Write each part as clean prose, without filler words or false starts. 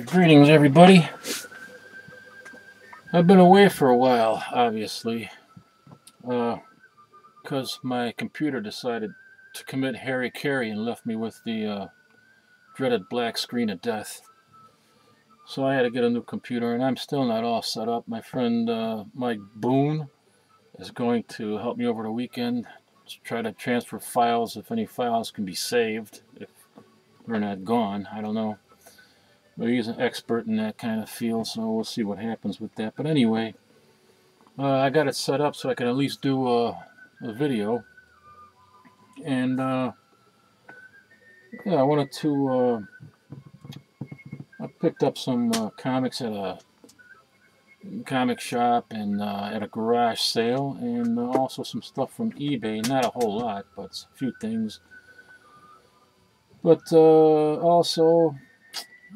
Greetings, everybody. I've been away for a while, obviously, because my computer decided to commit Harry Carey and left me with the dreaded black screen of death. So I had to get a new computer, and I'm still not all set up. My friend Mike Boone is going to help me over the weekend to try to transfer files, if any files can be saved, if they're not gone. I don't know. But he's an expert in that kind of field, so we'll see what happens with that. But anyway, I got it set up so I can at least do a video. And yeah, I wanted to. I picked up some comics at a comic shop and at a garage sale, and also some stuff from eBay. Not a whole lot, but a few things. But also.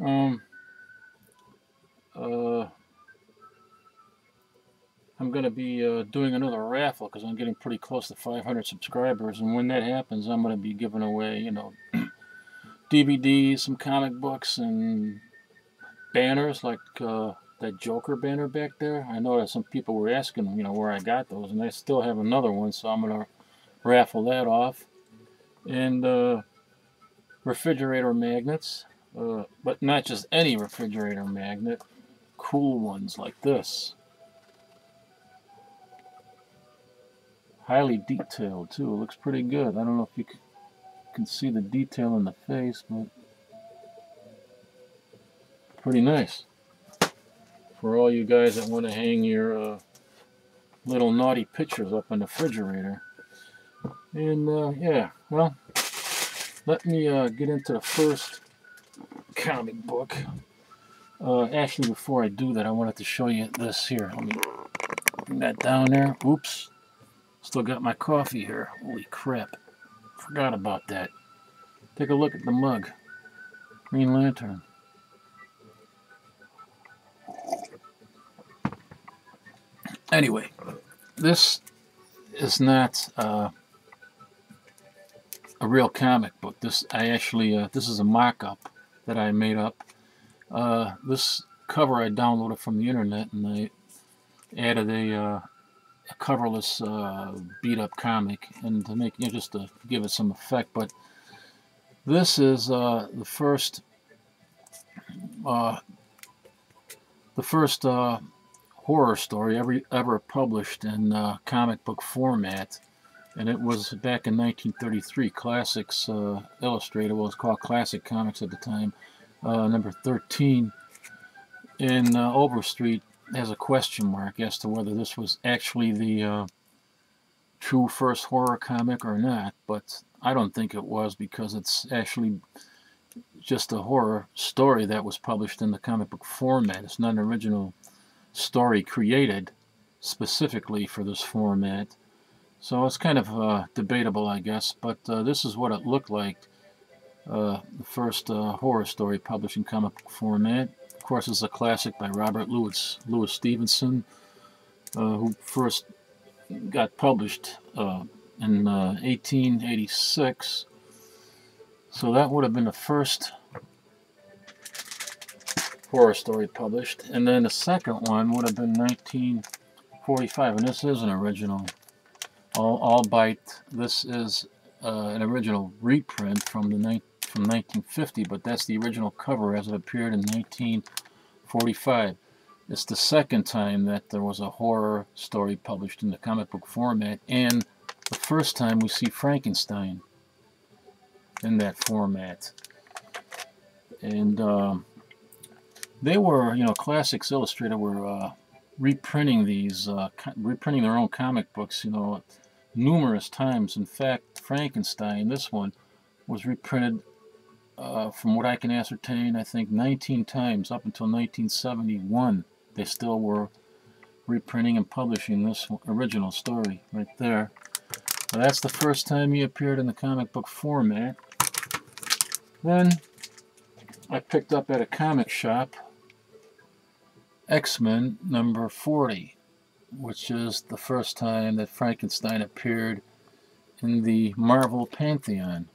I'm going to be doing another raffle because I'm getting pretty close to 500 subscribers, and when that happens, I'm going to be giving away, DVDs, some comic books, and banners like that Joker banner back there. I know that some people were asking, where I got those, and I still have another one, so I'm going to raffle that off. And refrigerator magnets, but not just any refrigerator magnet, cool ones like this. Highly detailed too. It looks pretty good. I don't know if you can see the detail in the face, but pretty nice for all you guys that want to hang your little naughty pictures up in the refrigerator. And yeah, well, let me get into the first comic book. Actually, before I do that, I wanted to show you this here. Let me bring that down there. Oops. Still got my coffee here. Holy crap. Forgot about that. Take a look at the mug. Green Lantern. Anyway, this is not a real comic book. This is a mock-up that I made up. This cover I downloaded from the internet, and I added a coverless beat-up comic, and to make just to give it some effect. But this is the first horror story ever published in comic book format, and it was back in 1933. Classics Illustrated, well, it was called Classic Comics at the time, number 13, in Overstreet. Has a question mark as to whether this was actually the true first horror comic or not, but I don't think it was, because it's actually just a horror story that was published in the comic book format. It's not an original story created specifically for this format, so it's kind of debatable, I guess, but this is what it looked like, the first horror story published in comic book format. Of course, it's a classic by Robert Louis Stevenson, who first got published in 1886. So that would have been the first horror story published. And then the second one would have been 1945. And this is an original. Albeit this is an original reprint from 1950, but that's the original cover as it appeared in 1945. It's the second time that there was a horror story published in the comic book format, and the first time we see Frankenstein in that format. And they were, Classics Illustrated were reprinting these, reprinting their own comic books, numerous times. In fact, Frankenstein, this one, was reprinted, from what I can ascertain, I think 19 times up until 1971. They still were reprinting and publishing this original story right there. Now, that's the first time he appeared in the comic book format. Then I picked up at a comic shop X-Men number 40, which is the first time that Frankenstein appeared in the Marvel Pantheon.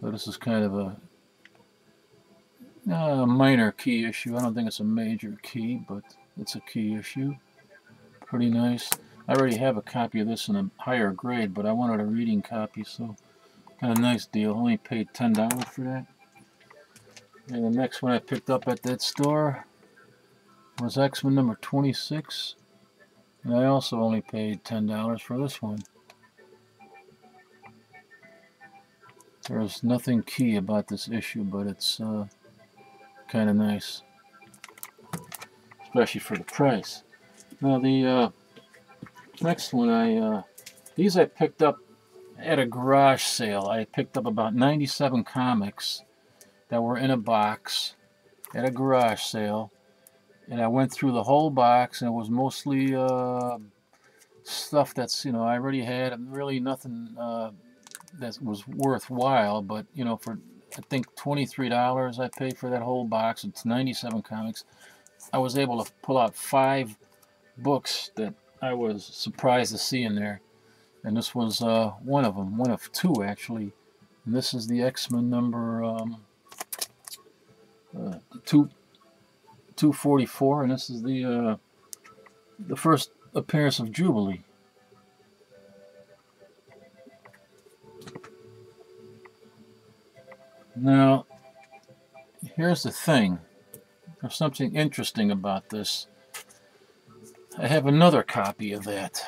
So this is kind of a Minor key issue. I don't think it's a major key, but it's a key issue. Pretty nice. I already have a copy of this in a higher grade, but I wanted a reading copy, so kind of nice deal. Only paid $10 for that. And the next one I picked up at that store was X-Men number 26. And I also only paid $10 for this one. There's nothing key about this issue, but it's kind of nice, especially for the price. Now the next one, these I picked up at a garage sale. I picked up about 97 comics that were in a box at a garage sale, and I went through the whole box, and it was mostly stuff that's, I already had, really nothing that was worthwhile, but for I think $23 I paid for that whole box. It's 97 comics. I was able to pull out 5 books that I was surprised to see in there, and this was one of them, one of 2 actually. And this is the X-Men number 244, and this is the first appearance of Jubilee. Now, here's the thing. There's something interesting about this. I have another copy of that.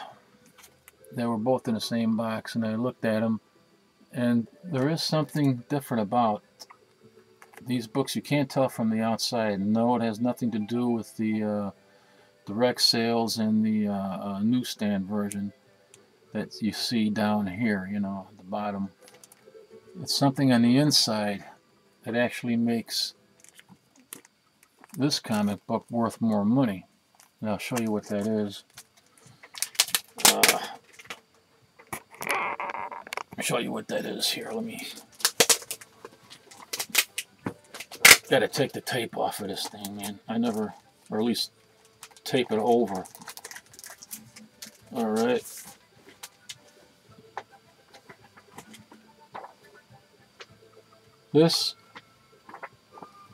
They were both in the same box, and I looked at them, and there is something different about these books. You can't tell from the outside. No, it has nothing to do with the direct sales and the newsstand version that you see down here, at the bottom. It's something on the inside that actually makes this comic book worth more money. And I'll show you what that is. I'll show you what that is here. Let me... Gotta take the tape off of this thing, man. I never, or at least tape it over. Alright. This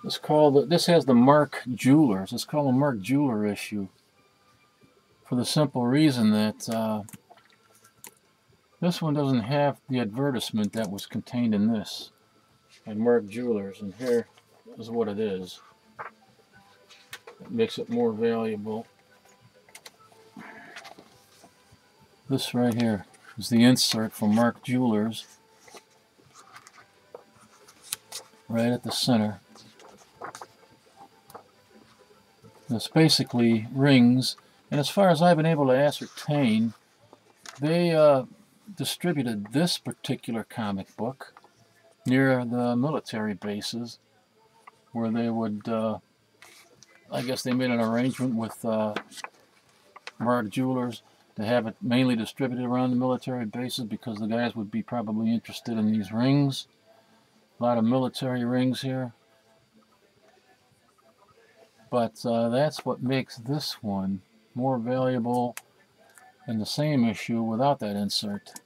is called, this has the Mark Jewelers. It's called a Mark Jeweler issue, for the simple reason that this one doesn't have the advertisement that was contained in this, and Mark Jewelers, and here is what it is. It makes it more valuable. This right here is the insert from Mark Jewelers, right at the center. It's basically rings, and as far as I've been able to ascertain, they distributed this particular comic book near the military bases, where they would, I guess they made an arrangement with Mark Jewelers to have it mainly distributed around the military bases, because the guys would be probably interested in these rings. A lot of military rings here. But that's what makes this one more valuable in the same issue without that insert.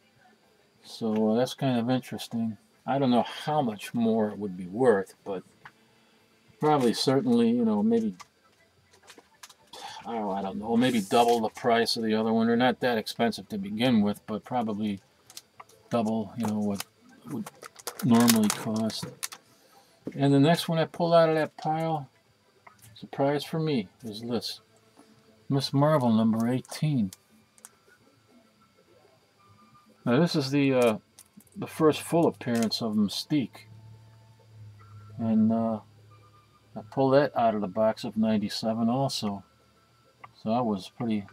So that's kind of interesting. I don't know how much more it would be worth, but probably, certainly, maybe, I don't know, maybe double the price of the other one. They're not that expensive to begin with, but probably double, what would normally cost. And the next one I pulled out of that pile, surprise for me, is this Miss Marvel number 18. Now this is the first full appearance of Mystique, and I pulled that out of the box of 97 also. So I was pretty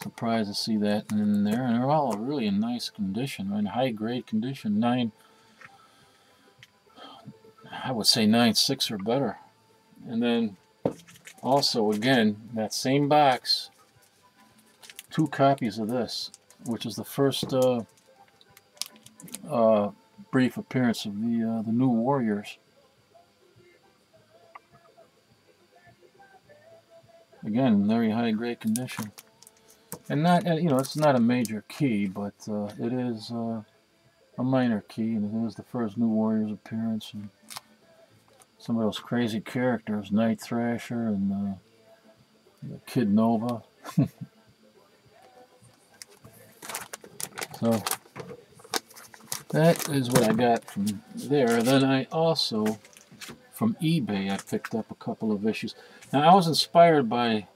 surprised to see that in there, and they're all really in nice condition, in high grade condition. I would say 9.6 or better. And then also, again, that same box, 2 copies of this, which is the first brief appearance of the New Warriors. Again, very high grade condition, and not, it's not a major key, but it is a minor key, and it is the first New Warriors appearance. And some of those crazy characters, Night Thrasher and Kid Nova. So that is what I got from there. Then I also, from eBay, I picked up a couple of issues. Now I was inspired by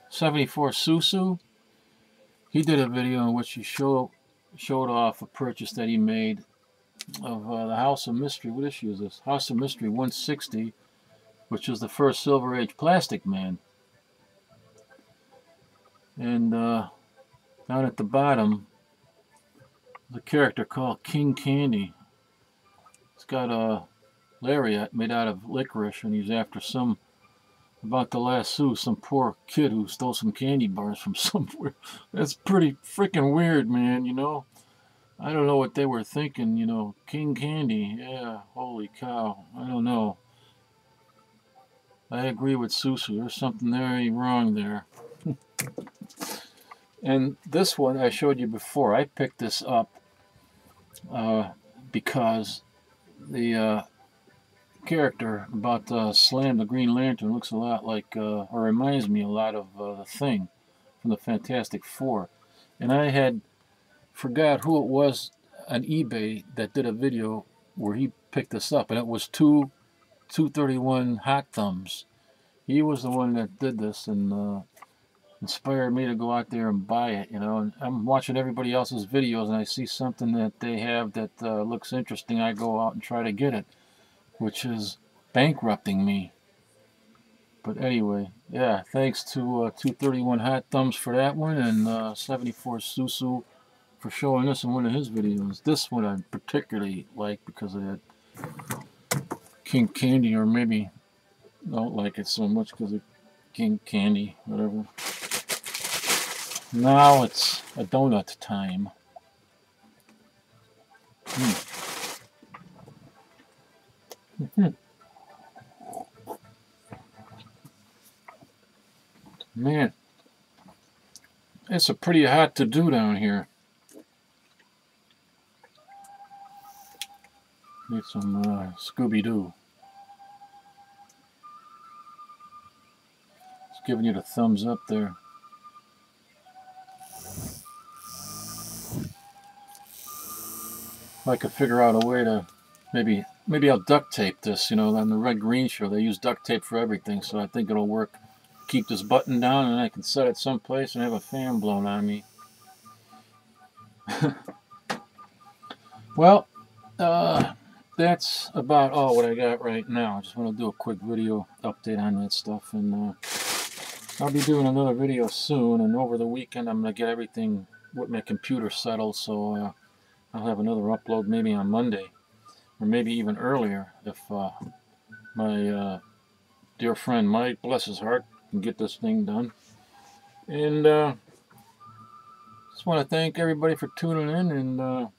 74 Susu. He did a video in which he showed off a purchase that he made of the House of Mystery. What issue is this? House of Mystery 160, which is the first Silver Age Plastic Man. And down at the bottom, the character called King Candy. It's got a lariat made out of licorice, and he's after some, about to lasso some poor kid who stole some candy bars from somewhere. That's pretty freaking weird, man, you know. I don't know what they were thinking, you know. King Candy, yeah, holy cow. I don't know. I agree with Susu. There's something very wrong there. And this one I showed you before. I picked this up because the character about to slam the Green Lantern looks a lot like, or reminds me a lot of the Thing from the Fantastic Four. And I had forgot who it was on eBay that did a video where he picked this up, and it was 231 Hot Thumbs. He was the one that did this and inspired me to go out there and buy it, you know. And I'm watching everybody else's videos and I see something that they have that looks interesting. I go out and try to get it, which is bankrupting me. But anyway, yeah, thanks to 231 Hot Thumbs for that one, and 74 Susu for showing us in one of his videos. This one I particularly like because of that King Candy, or maybe don't like it so much because of King Candy, whatever. Now it's a donut time. Man, it's a pretty hot to do down here. Need some Scooby-Doo. Just giving you the thumbs up there. If I could figure out a way to maybe I'll duct tape this, you know, on the Red Green show they use duct tape for everything, so I think it'll work. Keep this button down and I can set it someplace and have a fan blown on me. Well, that's about all what I got right now. I just want to do a quick video update on that stuff, and I'll be doing another video soon, and over the weekend I'm going to get everything with my computer settled, so I'll have another upload maybe on Monday, or maybe even earlier if my dear friend Mike, bless his heart, can get this thing done. And just want to thank everybody for tuning in, and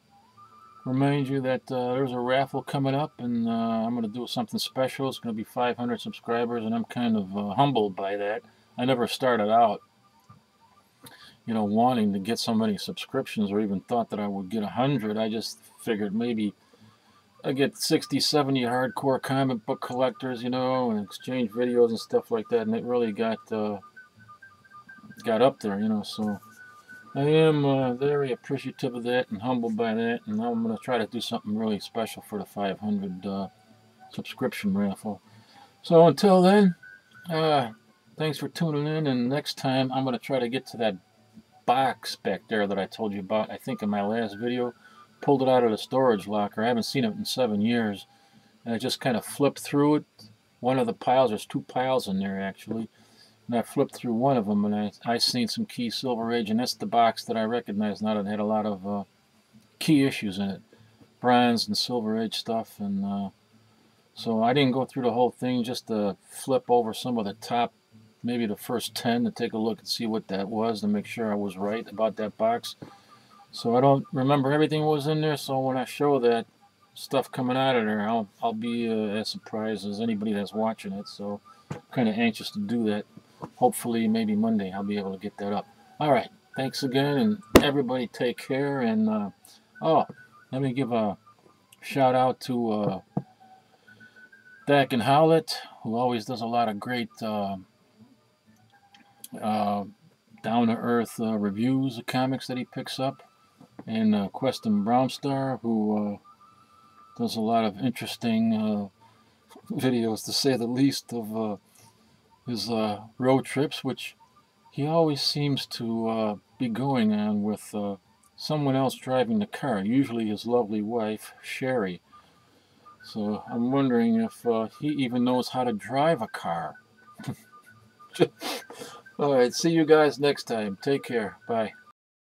remind you that there's a raffle coming up, and I'm going to do something special. It's going to be 500 subscribers, and I'm kind of humbled by that. I never started out, you know, wanting to get so many subscriptions, or even thought that I would get 100. I just figured maybe I get 60, 70 hardcore comic book collectors, you know, and exchange videos and stuff like that, and it really got up there, you know. So I am very appreciative of that and humbled by that, and I'm going to try to do something really special for the 500 subscription raffle. So until then, thanks for tuning in, and next time I'm going to try to get to that box back there that I told you about, I think in my last video. Pulled it out of the storage locker. I haven't seen it in 7 years, and I just kind of flipped through it. One of the piles, there's 2 piles in there actually, and I flipped through one of them, and I seen some key Silver Age, and that's the box that I recognize now that had a lot of key issues in it, Bronze and Silver Age stuff. And so I didn't go through the whole thing, just to flip over some of the top, maybe the first 10, to take a look and see what that was, to make sure I was right about that box. So I don't remember everything was in there, so when I show that stuff coming out of there, I'll be as surprised as anybody that's watching it. So I'm kind of anxious to do that. Hopefully maybe Monday I'll be able to get that up. Alright, thanks again, and everybody take care. And oh, let me give a shout out to Dak and Howlett, who always does a lot of great down-to-earth reviews of comics that he picks up, and Queston Brownstar, who does a lot of interesting videos, to say the least, of his road trips, which he always seems to be going on with someone else driving the car, usually his lovely wife, Sherry. So I'm wondering if he even knows how to drive a car. All right, see you guys next time. Take care. Bye.